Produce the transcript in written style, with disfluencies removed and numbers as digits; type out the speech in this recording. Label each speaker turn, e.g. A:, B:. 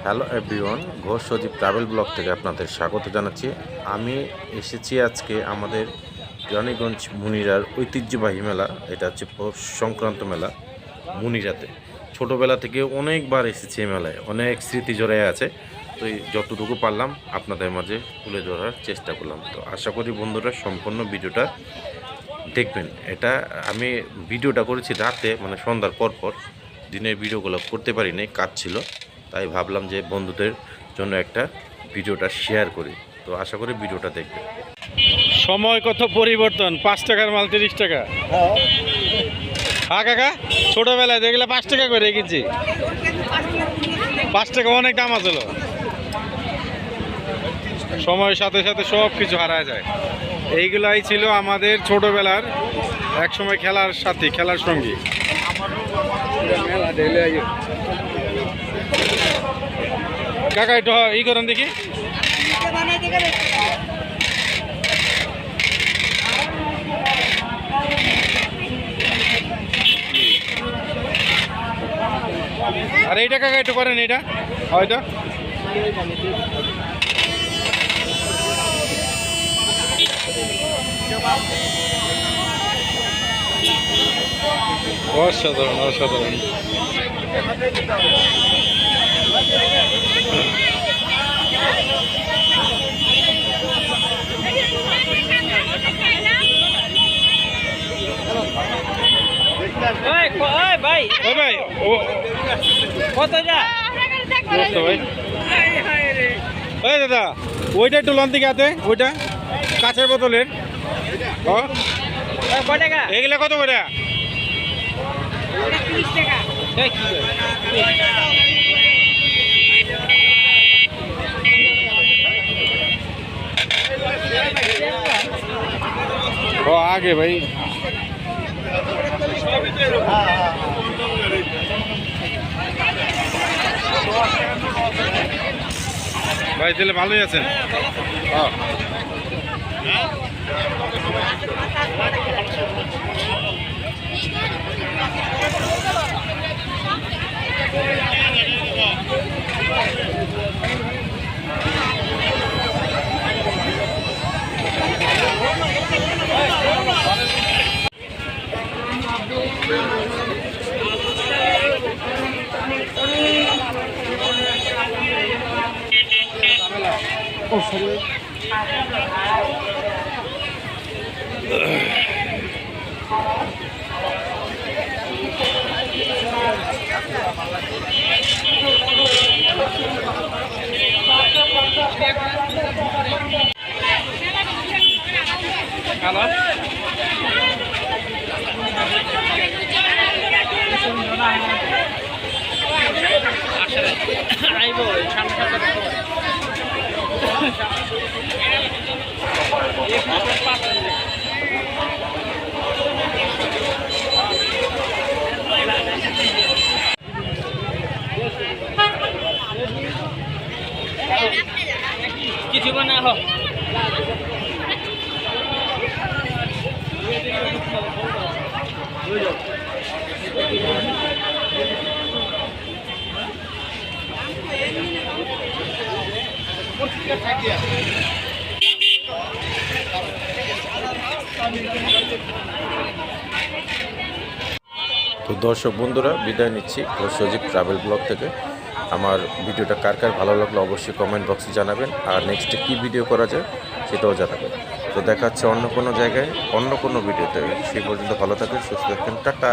A: Hello everyone, Ghosh সজীব travel blog থেকে আপনাদের স্বাগত জানাচ্ছি। আমি এসেছি আজকে আমাদের রানীগঞ্জ মুনিরার ঐতিহ্যবাহী মেলা। এটা হচ্ছে পৌষ সংক্রান্ত মেলা মুনিরাতে। ছোটোবেলা থেকে অনেকবার এসেছি এই মেলায়, অনেক স্মৃতি জড়ায় আছে। তো যতটুকু পারলাম আপনাদের মাঝে তুলে ধরার চেষ্টা করলাম। তো আশা করি বন্ধুরা সম্পূর্ণ ভিডিওটা দেখবেন। এটা আমি ভিডিওটা করেছি রাতে, মানে সন্ধ্যার পর। দিনের ভিডিওগুলো করতে পারিনি, কাজ ছিল। তাই ভাবলাম যে বন্ধুদের জন্য একটা ভিডিওটা শেয়ার করি। তো আশা করি ভিডিওটা দেখবেন।
B: সময় কত পরিবর্তন, 5 টাকার মাল 30 টাকা। হ্যাঁ কাকা, ছোটবেলায় দেখলে 5 টাকা করে কিনছি। 5 টাকা অনেক দাম আছে। সময়ের সাথে সাথে সব কিছু হারায় যায়। এইগুলাই ছিল আমাদের ছোটবেলার এক সময় খেলার সাথী, খেলার সঙ্গী। কাকা একটু ই করেন দেখি। আর এইটা কাকা একটু করেন, এইটা হয়তো অসাধারণ অসাধারণ। ভাই দাদা, ওইটা একটু লন থেকে আতে, ওইটা কাঁচের বোতলের। এগুলা কত করে? ও আগে ভাই, ভাই তাহলে ভালোই আছেন। Oh, sorry. কিছু না হোক
A: তো দর্শক বন্ধুরা, বিদায় নিচ্ছি ঘোষ সজীব ট্রাভেল ব্লগ থেকে। আমার ভিডিওটা কার কার ভালো লাগলো অবশ্যই কমেন্ট বক্সে জানাবেন, আর নেক্সটে কী ভিডিও করা যায় সেটাও জানাবেন। তো দেখা হচ্ছে অন্য কোনো জায়গায় অন্য কোনো ভিডিওতে। সেই পর্যন্ত ভালো থাকেন, সুস্থ থাকেন, টাটা।